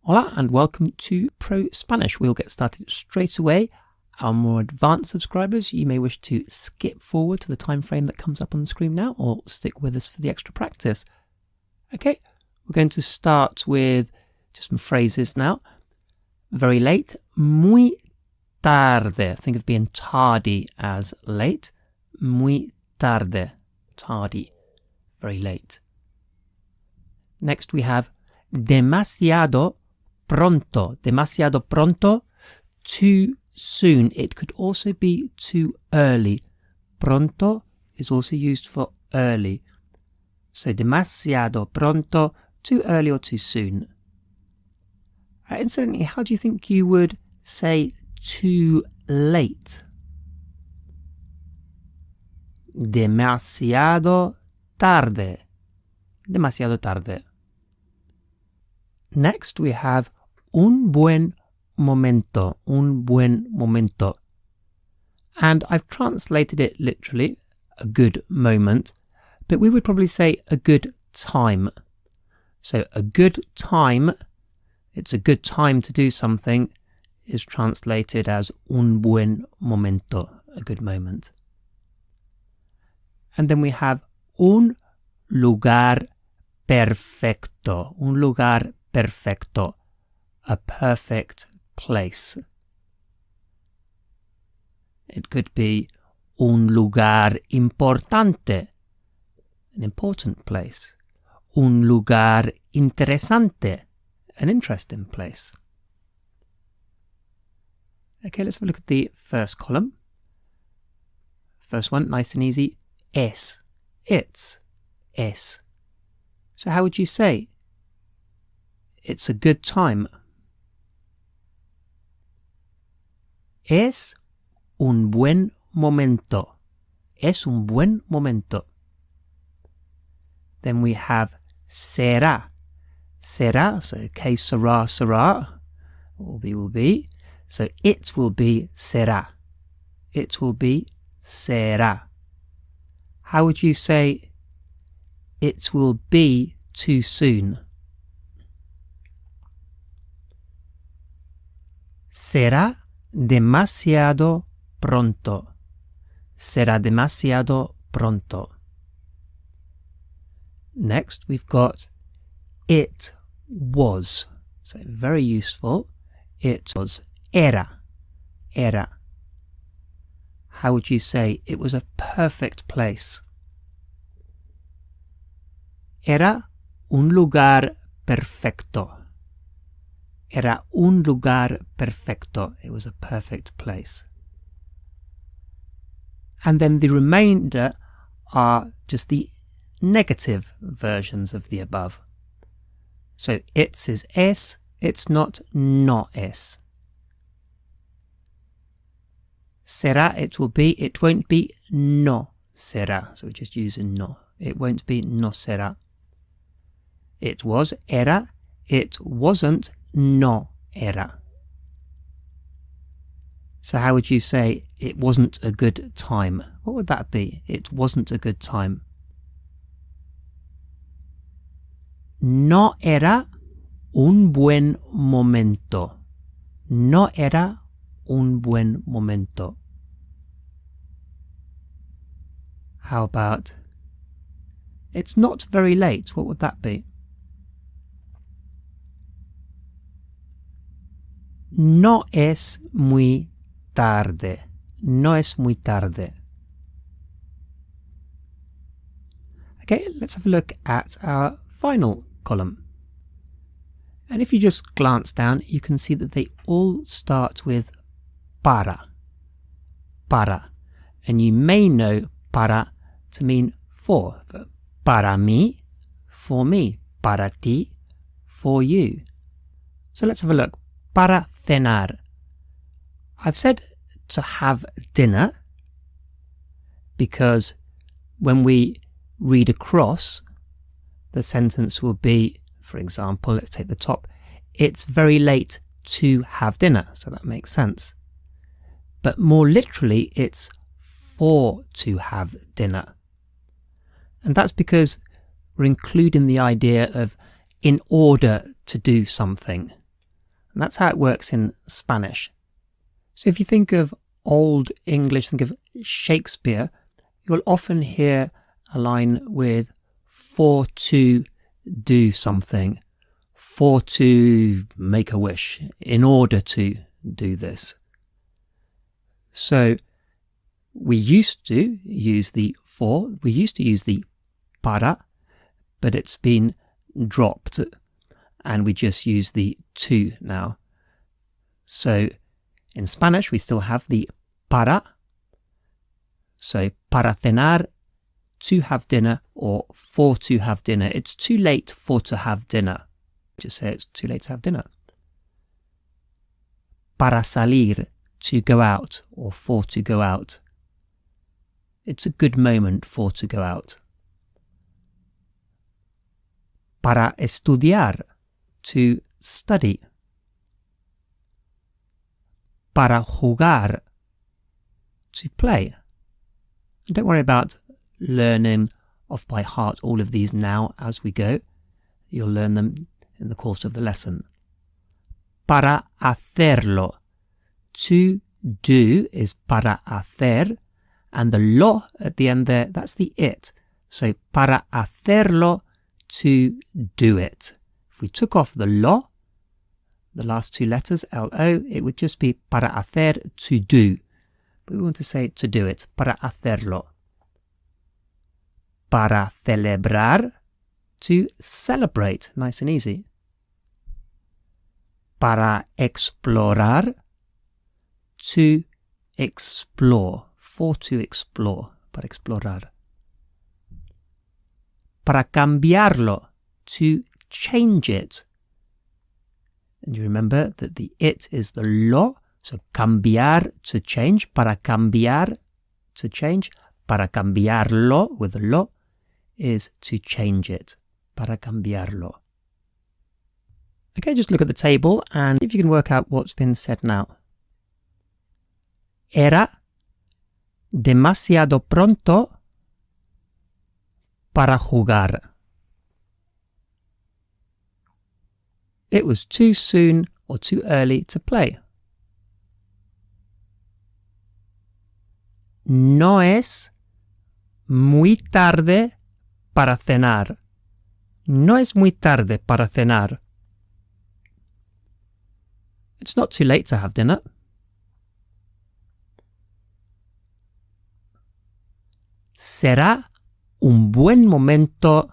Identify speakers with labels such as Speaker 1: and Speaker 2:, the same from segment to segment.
Speaker 1: Hola and welcome to Pro Spanish. We'll get started straight away. Our more advanced subscribers, you may wish to skip forward to the time frame that comes up on the screen now, or stick with us for the extra practice. Okay, we're going to start with just some phrases now. Very late, muy tarde. Think of being tardy as late. Muy tarde, tardy, very late. Next we have demasiado pronto. Demasiado pronto, too soon. It could also be too early. Pronto is also used for early. So demasiado pronto, too early or too soon. Incidentally, how do you think you would say too late? Demasiado tarde. Demasiado tarde. Next we have un buen momento. Un buen momento. And I've translated it literally, a good moment, but we would probably say a good time. So a good time, it's a good time to do something, is translated as un buen momento, a good moment. And then we have un lugar perfecto. Un lugar perfecto, a perfect place. It could be un lugar importante, an important place. Un lugar interesante, an interesting place. Okay, let's have a look at the first column. First one, nice and easy. Es. It's. Es. So how would you say it's a good time? Es un buen momento. Es un buen momento. Then we have será. Será, so que será, será. Will be. So it will be será. It will be será. How would you say it will be too soon? Será demasiado pronto. Será demasiado pronto. Next we've got it was. So very useful. It was. Era. Era. How would you say it was a perfect place? Era un lugar perfecto. Era un lugar perfecto. It was a perfect place. And then the remainder are just the negative versions of the above. So it's is es, it's not no es. Será, it will be, it won't be no será. So we're just using no. It won't be no será. It was era, it wasn't no era. So how would you say it wasn't a good time? What would that be? It wasn't a good time. No era un buen momento. No era un buen momento. How about it's not very late? What would that be? No es muy tarde. No es muy tarde. Okay, let's have a look at our final column. And if you just glance down, you can see that they all start with para. Para. And you may know para to mean for. Para mí, for me. Para ti, for you. So let's have a look. Para cenar. I've said to have dinner because when we read across, the sentence will be, for example, let's take the top, it's very late to have dinner, so that makes sense. But more literally, it's for to have dinner. And that's because we're including the idea of in order to do something. And that's how it works in Spanish. So if you think of Old English, think of Shakespeare, you'll often hear a line with for to do something, for to make a wish, in order to do this. So we used to use the for, we used to use the para, but it's been dropped and we just use the to now. So in Spanish we still have the para, so para cenar, to have dinner, or for to have dinner. It's too late for to have dinner. Just say it's too late to have dinner. Para salir, to go out, or for to go out. It's a good moment for to go out. Para estudiar, to study. Para jugar, to play. And don't worry about learning off by heart all of these now as we go. You'll learn them in the course of the lesson. Para hacerlo, to do is para hacer, and the lo at the end there, that's the it. So para hacerlo, to do it. If we took off the lo, the last two letters, L-O, it would just be para hacer, to do. But we want to say to do it, para hacerlo. Para celebrar, to celebrate, nice and easy. Para explorar, to explore, for to explore, para explorar. Para cambiarlo, to change it. And you remember that the it is the lo, so cambiar, to change, para cambiar, to change, para cambiarlo, with the lo, is to change it, para cambiarlo. Okay, just look at the table and if you can work out what's been said now. Era demasiado pronto para jugar. It was too soon or too early to play. No es muy tarde para cenar. No es muy tarde para cenar. It's not too late to have dinner. Será un buen momento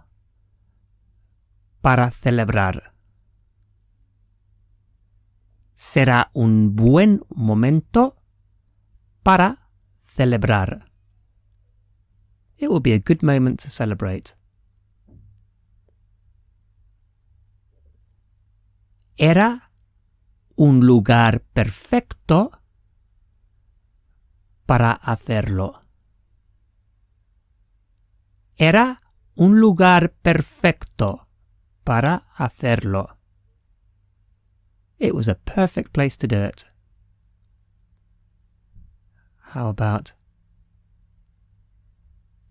Speaker 1: para celebrar. Será un buen momento para celebrar. It will be a good moment to celebrate. Era un lugar perfecto para hacerlo. Era un lugar perfecto para hacerlo. It was a perfect place to do it. How about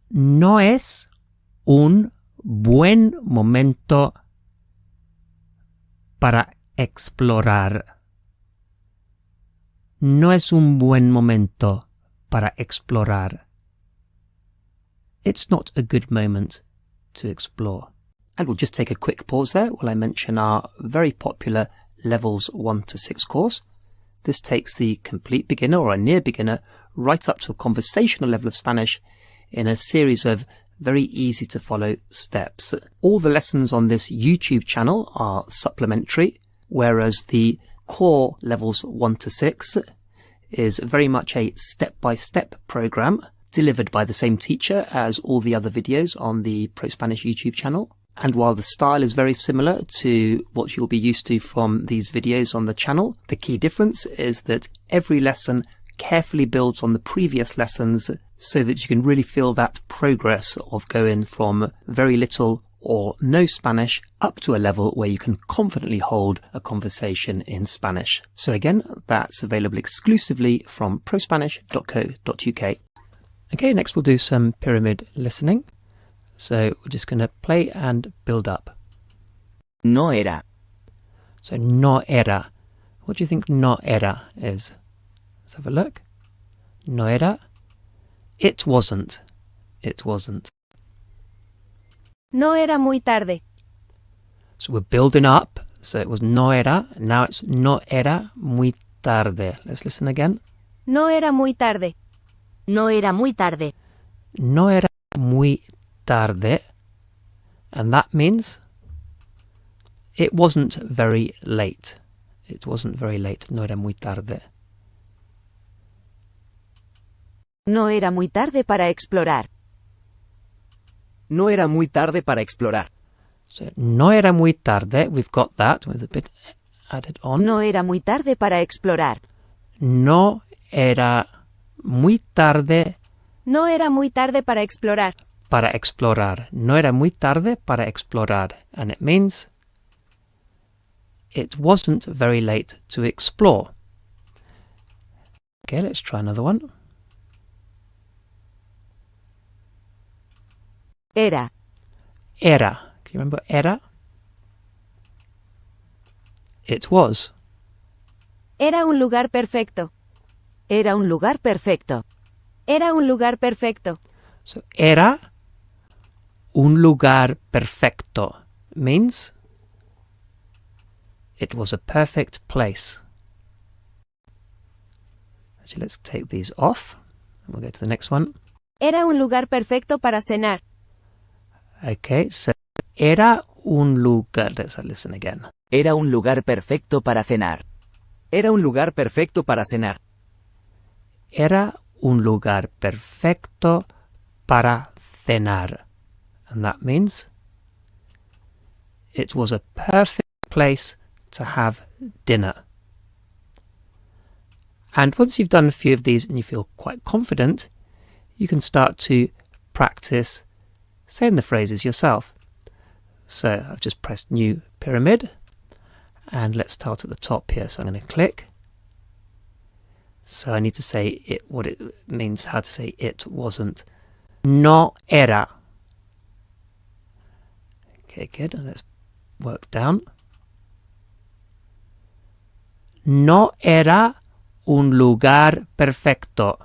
Speaker 1: no es un buen momento para explorar. No es un buen momento para explorar. It's not a good moment to explore. And we'll just take a quick pause there while I mention our very popular Levels 1 to 6 course. This takes the complete beginner or a near beginner right up to a conversational level of Spanish in a series of very easy to follow steps. All the lessons on this YouTube channel are supplementary, whereas the core Levels 1 to 6 is very much a step-by-step program delivered by the same teacher as all the other videos on the ProSpanish YouTube channel. And while the style is very similar to what you'll be used to from these videos on the channel, the key difference is that every lesson carefully builds on the previous lessons so that you can really feel that progress of going from very little or no Spanish up to a level where you can confidently hold a conversation in Spanish. So again, that's available exclusively from prospanish.co.uk. Okay, next we'll do some pyramid listening. So we're just going to play and build up.
Speaker 2: No era.
Speaker 1: So no era. What do you think no era is? Let's have a look. No era. It wasn't. It wasn't.
Speaker 2: No era muy tarde.
Speaker 1: So we're building up. So it was no era. Now it's no era muy tarde. Let's listen again.
Speaker 2: No era muy tarde.
Speaker 3: No era muy tarde.
Speaker 1: No era muy tarde. And that means it wasn't very late. It wasn't very late. No era muy tarde.
Speaker 2: No era muy tarde para explorar.
Speaker 4: No era muy tarde para explorar.
Speaker 1: So no era muy tarde. We've got that with a bit added on.
Speaker 2: No era muy tarde para explorar.
Speaker 1: No era muy tarde
Speaker 2: No era muy tarde para explorar.
Speaker 1: para explorar. No era muy tarde para explorar. And it means it wasn't very late to explore. Okay, let's try another one.
Speaker 2: Era.
Speaker 1: Era. Can you remember era? It was.
Speaker 2: Era un lugar perfecto. Era un lugar perfecto. Era un lugar perfecto.
Speaker 1: So era un lugar perfecto means it was a perfect place. Actually, let's take these off and we'll go to the next one.
Speaker 2: Era un lugar perfecto para cenar.
Speaker 1: Okay, so era un lugar. Let's listen again.
Speaker 4: Era un lugar perfecto para cenar. Era un lugar perfecto para cenar.
Speaker 1: Era un lugar perfecto para cenar. And that means it was a perfect place to have dinner. And once you've done a few of these and you feel quite confident, you can start to practice saying the phrases yourself. So I've just pressed new pyramid and let's start at the top here. So I'm going to click. So I need to say it, what it means, how to say it wasn't. No era. Okay, good. And let's work down. No era un lugar perfecto.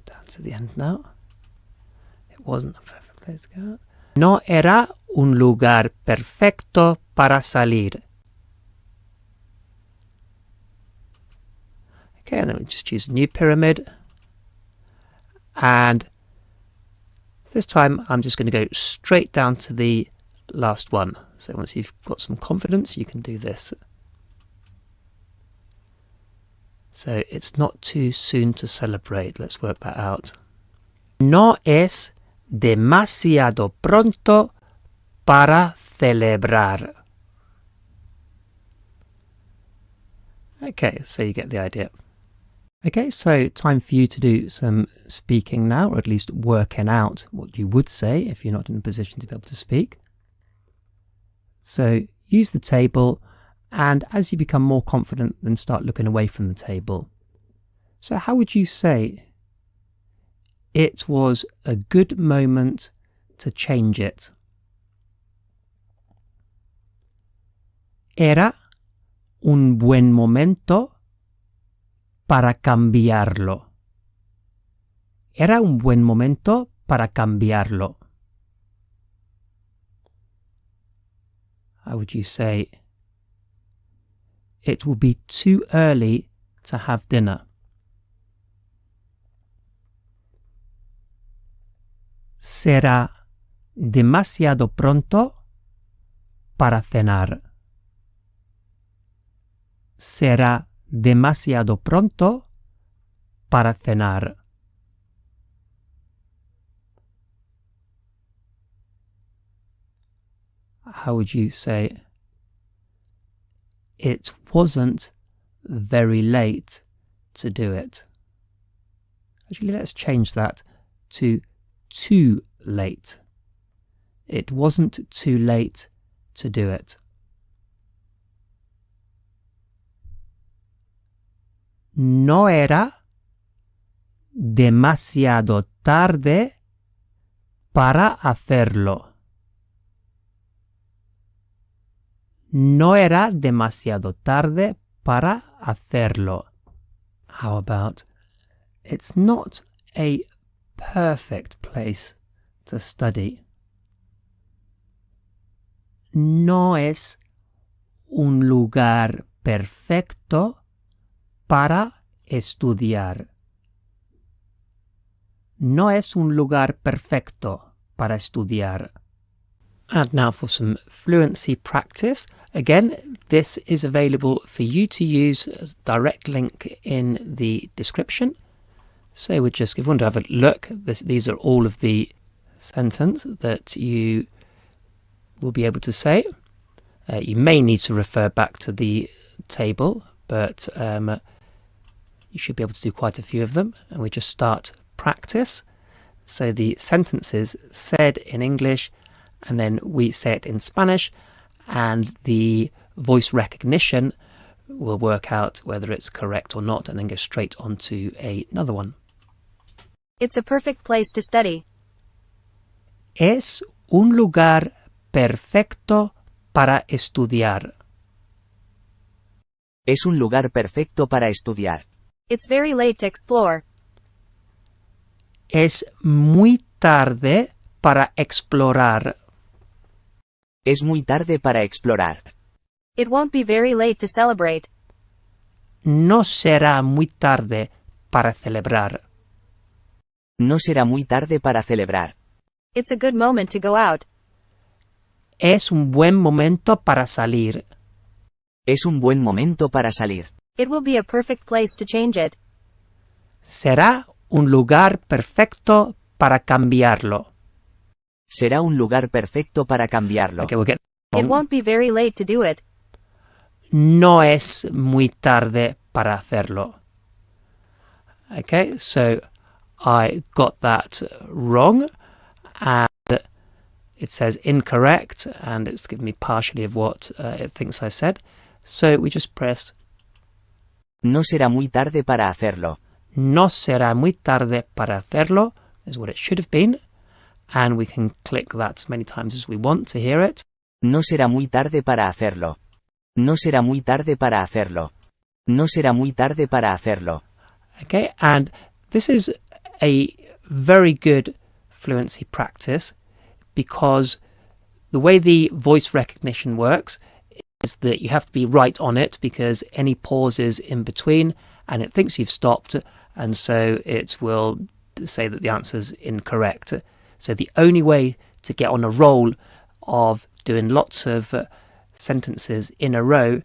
Speaker 1: Down to the end now. It wasn't a perfect place to go. No era un lugar perfecto para salir. Okay, and then we just choose a new pyramid. And this time I'm just going to go straight down to the last one. So once you've got some confidence, you can do this. So it's not too soon to celebrate. Let's work that out. No es demasiado pronto para celebrar. Okay, so you get the idea. Okay, so time for you to do some speaking now, or at least working out what you would say if you're not in a position to be able to speak. So use the table, and as you become more confident, then start looking away from the table. So how would you say, it was a good moment to change it? Era un buen momento para cambiarlo. Era un buen momento para cambiarlo. How would you say, it will be too early to have dinner? Será demasiado pronto para cenar. Será demasiado pronto para cenar. How would you say, it wasn't very late to do it? Actually, let's change that to too late. It wasn't too late to do it. No era demasiado tarde para hacerlo. No era demasiado tarde para hacerlo. How about, it's not a perfect place to study. No es un lugar perfecto para estudiar. No es un lugar perfecto para estudiar. And now for some fluency practice. Again, this is available for you to use as a direct link in the description. So we just, if you want to have a look, these are all of the sentences that you will be able to say. You may need to refer back to the table, but you should be able to do quite a few of them. And we just start practice. So the sentences said in English, and then we say it in Spanish, and the voice recognition will work out whether it's correct or not, and then go straight on to another one.
Speaker 3: It's a perfect place to study.
Speaker 1: Es un lugar perfecto para estudiar.
Speaker 4: Es un lugar perfecto para estudiar.
Speaker 3: It's very late to explore.
Speaker 1: Es muy tarde para explorar.
Speaker 4: Es muy tarde para explorar.
Speaker 3: It won't be very late to celebrate.
Speaker 1: No será muy tarde para celebrar.
Speaker 4: No será muy tarde para celebrar.
Speaker 3: It's a good moment to go out.
Speaker 1: Es un buen momento para salir.
Speaker 4: Es un buen momento para salir.
Speaker 3: It will be a perfect place to change it.
Speaker 1: Será un lugar perfecto para cambiarlo.
Speaker 4: Será un lugar perfecto para cambiarlo.
Speaker 1: Okay, we'll get
Speaker 3: It won't be very late to do it.
Speaker 1: No es muy tarde para hacerlo. Okay, so I got that wrong, and it says incorrect, and it's given me partially of what it thinks I said. So we just press
Speaker 4: No será muy tarde para hacerlo.
Speaker 1: No será muy tarde para hacerlo is what it should have been, and we can click that as many times as we want to hear it.
Speaker 4: No será muy tarde para hacerlo. No será muy tarde para hacerlo. No será muy tarde para hacerlo.
Speaker 1: Okay, and this is a very good fluency practice because the way the voice recognition works is that you have to be right on it because any pauses in between and it thinks you've stopped, and so it will say that the answer's incorrect. So the only way to get on a roll of doing lots of sentences in a row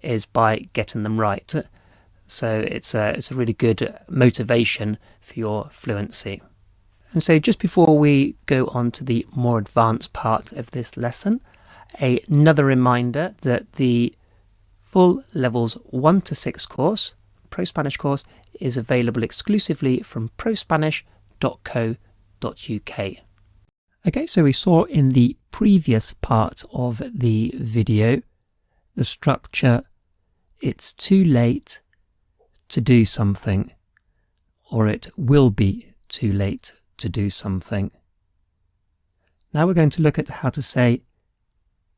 Speaker 1: is by getting them right. So it's a really good motivation for your fluency. And so just before we go on to the more advanced part of this lesson, another reminder that the full levels 1 to 6 course, ProSpanish course, is available exclusively from prospanish.co.uk. Okay, so we saw in the previous part of the video the structure, it's too late to do something, or it will be too late to do something. Now we're going to look at how to say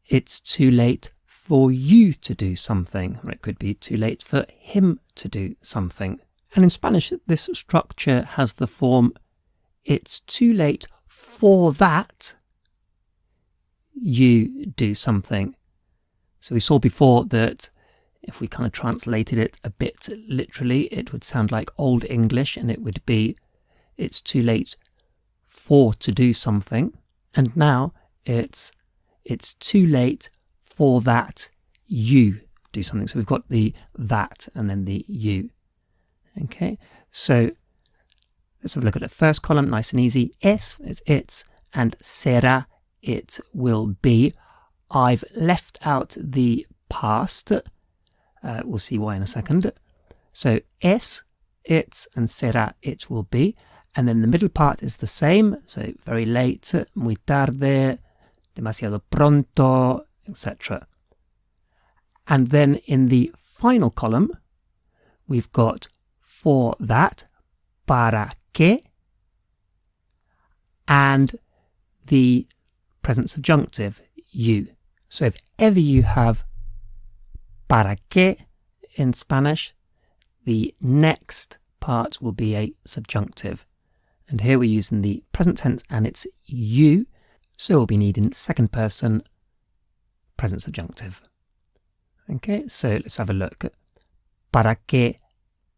Speaker 1: it's too late for you to do something, or it could be too late for him to do something. And in Spanish, this structure has the form it's too late for that you do something. So we saw before that if we kind of translated it a bit literally, it would sound like Old English, and it would be it's too late for to do something. And now it's too late for that you do something. So we've got the that and then the you. Okay, so let's have a look at the first column, nice and easy. Es is it's, and será, it will be. I've left out the past. We'll see why in a second. So es, it's, and será, it will be. And then the middle part is the same. So very late, muy tarde, demasiado pronto, etc. And then in the final column, we've got for that, para que, and the present subjunctive, you. So if ever you have para qué in Spanish, the next part will be a subjunctive. And here we're using the present tense and it's you, so we'll be needing second person present subjunctive. Okay, so let's have a look. Para que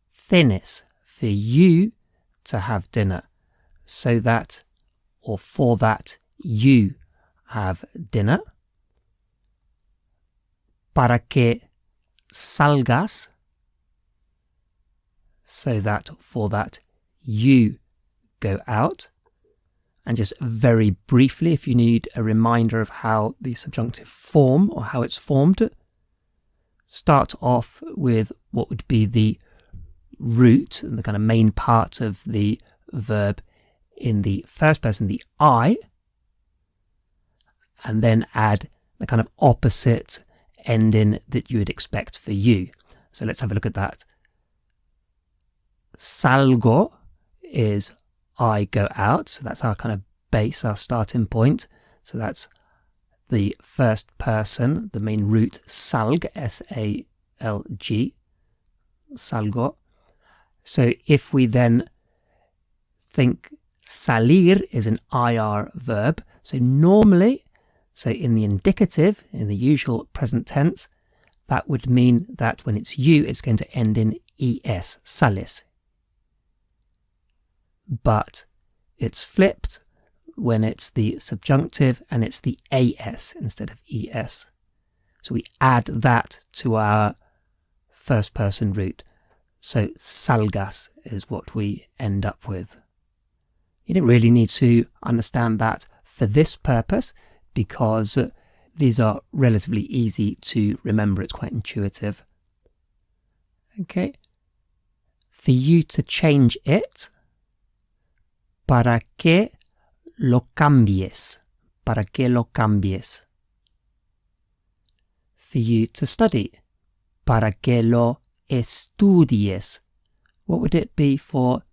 Speaker 1: cenes, for you to have dinner, so that or for that you have dinner. Para que salgas, so that for that you go out. And just very briefly, if you need a reminder of how the subjunctive form or how it's formed, start off with what would be the root and the kind of main part of the verb in the first person, the I, and then add the kind of opposite ending that you would expect for you. So let's have a look at that. Salgo is I go out, so that's our kind of base, our starting point. So that's the first person, the main root, salg, S-A-L-G, salgo. So if we then think salir is an IR verb, so normally, so in the indicative, in the usual present tense, that would mean that when it's you, it's going to end in es, sales. But it's flipped when it's the subjunctive and it's the as instead of es. So we add that to our first person root. So salgas is what we end up with. You don't really need to understand that for this purpose because these are relatively easy to remember. It's quite intuitive. Okay. For you to change it, para que lo cambies. Para que lo cambies. For you to study. Para que lo estudies. What would it be for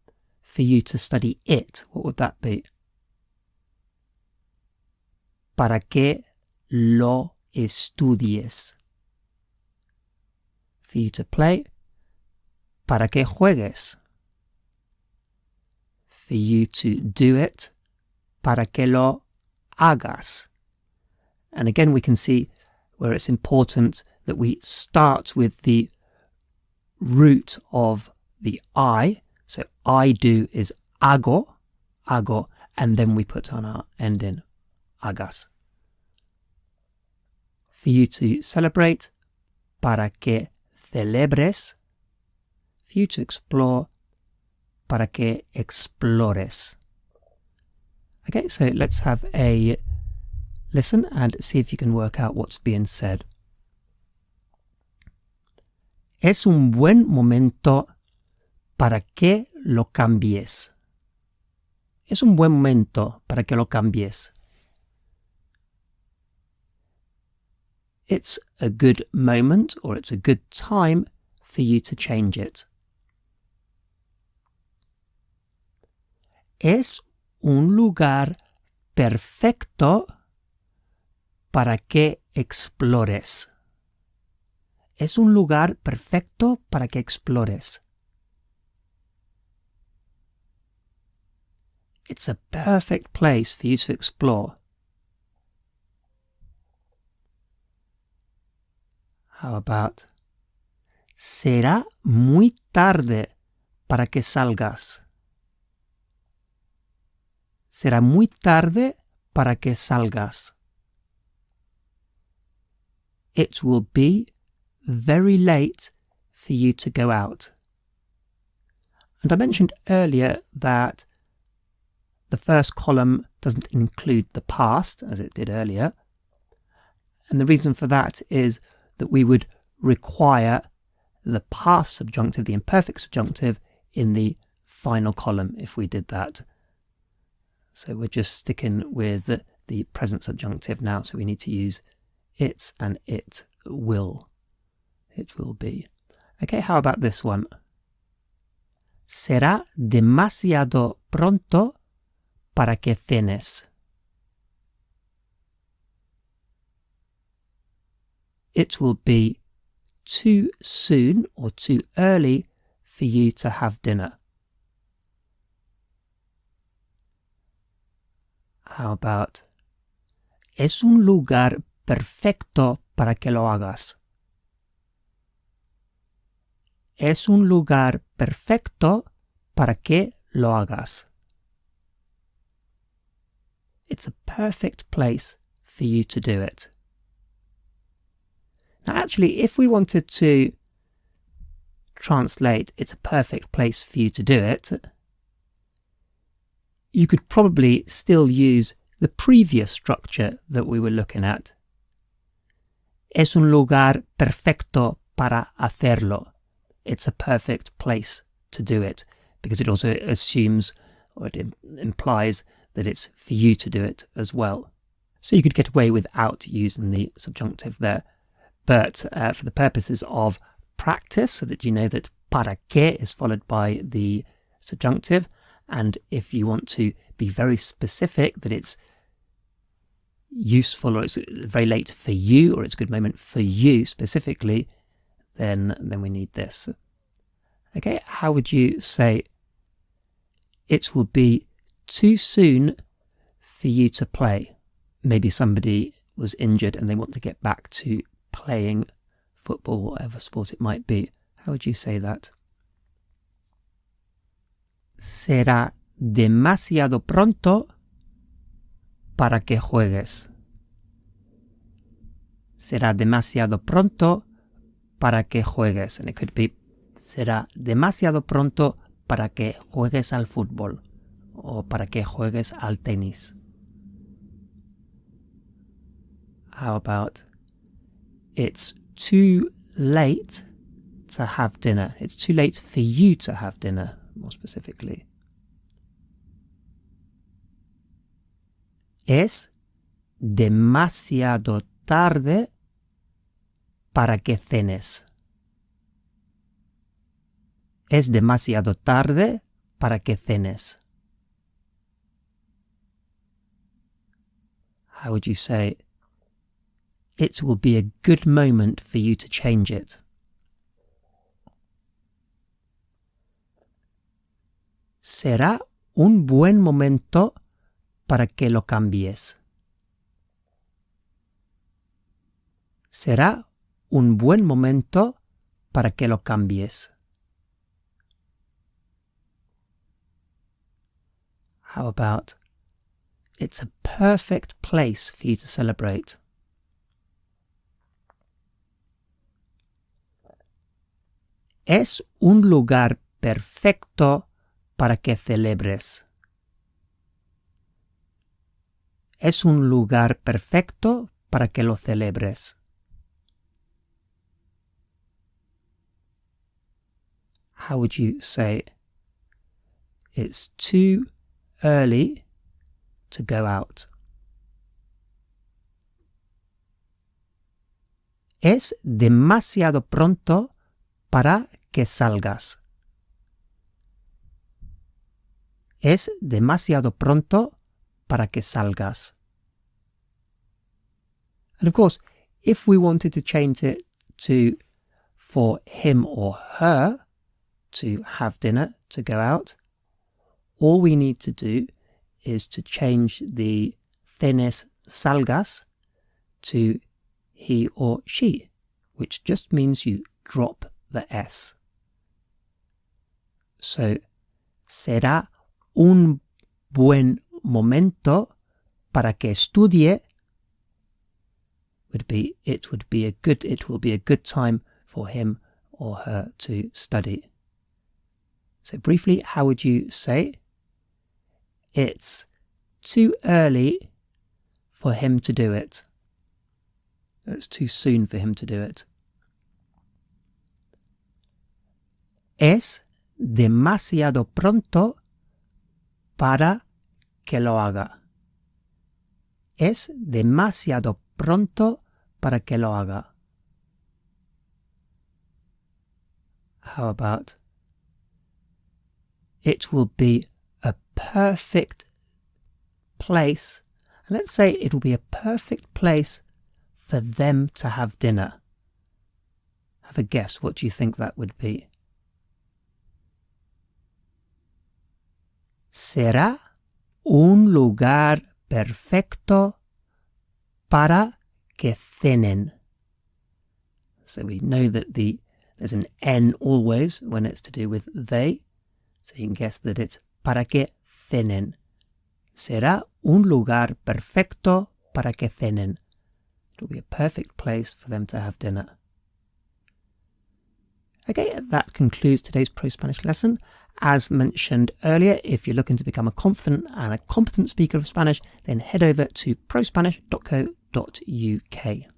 Speaker 1: you to study it? What would that be? Para que lo estudies. For you to play. Para que juegues. For you to do it, para que lo hagas. And again, we can see where it's important that we start with the root of the I. So I do is hago, hago, and then we put on our ending, hagas. For you to celebrate, para que celebres. For you to explore, para que explores. Okay, so let's have a listen and see if you can work out what's being said. Es un buen momento para que lo cambies. Es un buen momento para que lo cambies. It's a good moment or it's a good time for you to change it. Es un lugar perfecto para que explores. Es un lugar perfecto para que explores. It's a perfect place for you to explore. How about, será muy tarde para que salgas. Será muy tarde para que salgas. It will be very late for you to go out. And I mentioned earlier that the first column doesn't include the past, as it did earlier. And the reason for that is that we would require the past subjunctive, the imperfect subjunctive, in the final column if we did that. So we're just sticking with the present subjunctive now, so we need to use it's and it will. It will be. Okay, how about this one? Será demasiado pronto para que cenes. it will be too soon or too early for you to have dinner. How about, es un lugar perfecto para que lo hagas. Es un lugar perfecto para que lo hagas. It's a perfect place for you to do it. Now actually, if we wanted to translate it's a perfect place for you to do it, you could probably still use the previous structure that we were looking at. Es un lugar perfecto para hacerlo. It's a perfect place to do it, because it also assumes, or it implies, that it's for you to do it as well. So you could get away without using the subjunctive there. But for the purposes of practice, so that you know that para qué is followed by the subjunctive, and if you want to be very specific that it's useful or it's very late for you, or it's a good moment for you specifically, then we need this. Okay, how would you say it will be too soon for you to play? Maybe somebody was injured and they want to get back to playing football, whatever sport it might be. How would you say that? Será demasiado pronto para que juegues. Será demasiado pronto para que juegues. And it could be será demasiado pronto para que juegues al fútbol, o para que juegues al tenis. How about it's too late to have dinner. It's too late for you to have dinner, more specifically. Es demasiado tarde para que cenes. Es demasiado tarde para que cenes. How would you say it will be a good moment for you to change it? Será un buen momento para que lo cambies. Será un buen momento para que lo cambies. How about it's a perfect place for you to celebrate? Es un lugar perfecto para que celebres. Es un lugar perfecto para que lo celebres. How would you say it's too early to go out? Es demasiado pronto para que salgas. Es demasiado pronto para que salgas. And of course, if we wanted to change it to for him or her to have dinner, to go out, all we need to do is to change the cenes salgas to he or she, which just means you drop the S. So, será un buen momento para que estudie it will be a good time for him or her to study. So briefly, how would you say it's too early for him to do it? It's too soon for him to do it. Es demasiado pronto para que lo haga. Es demasiado pronto para que lo haga. How about it will be a perfect place. Let's say it will be a perfect place for them to have dinner. Have a guess. What do you think that would be? Será un lugar perfecto para que cenen. So we know that there's an N always when it's to do with they. So you can guess that it's para que cenen. Será un lugar perfecto para que cenen. It'll be a perfect place for them to have dinner. Okay, that concludes today's Pro-Spanish lesson. As mentioned earlier, if you're looking to become a confident and a competent speaker of Spanish, then head over to prospanish.co.uk.